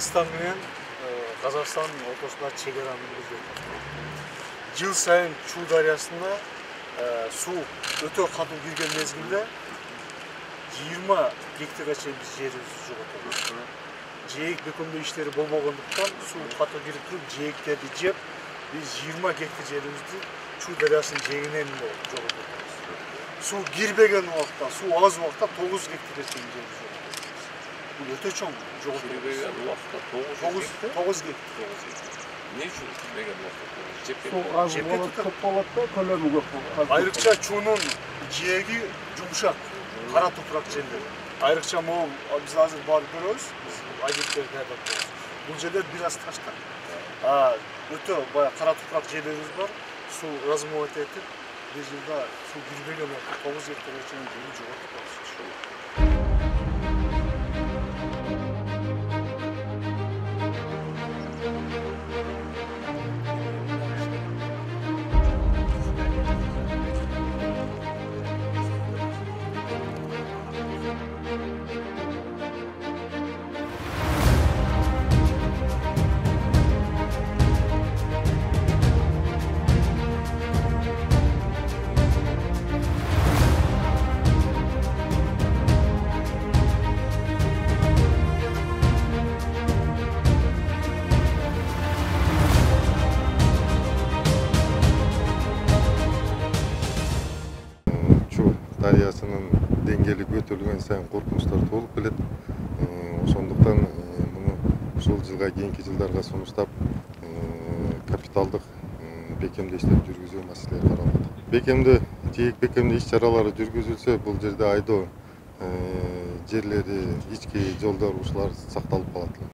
Кыргызстан менен Казакстандын ортосунда чегаранын өзү. Жыл сайын Чуу дарыясында суу өтө катуу кирген мезгилде 20 гектарга чейин биз жерибизди жоготобуз. Жээк бекемдөө иштери болбогондуктан суу катуу кирип туруп жээктерди жеп, биз 20 гектар жерибизди Чуу дарыясынын жээгинен жоготобуз. Суу кирбеген убакта, суу аз убакта 9 гектарга чейин жерибизди жоготобуз. Бул өтө чоң жоготуу. Кирбеген убакта 9 гектар. Не үчүн кирбеген убакта? Суу аз болот, көп болот да, көлөмү көп болот. Айрыкча Чуунун жээги жумшак, кара топурак жерлер. Айрыкча могу биз азыр барып көрөбүз, биз агенттерди даярдап коебуз. Бул жерлер бир аз таштак. Өтө баягы кара топурак жерлерибиз бар. Суу размывать этип, бир жылда суу кирбеген убакта 9 гектарга чейин жерди жоготуп коебуз. Чуу дарыясынын деңгээли көтөрүлгөн сайын коркунучтар толуп келет. Ошондуктан муну ушул жылга кийинки жылдарга сунуштап капиталдык бекемдөө иштери жүргүзүү маселелери каралат. Бекемдөө жээк бекемдөө иш чаралары жүргүзүлсө, бул жерде айдоо жерлери, ички жолдор ушулар сакталып калат.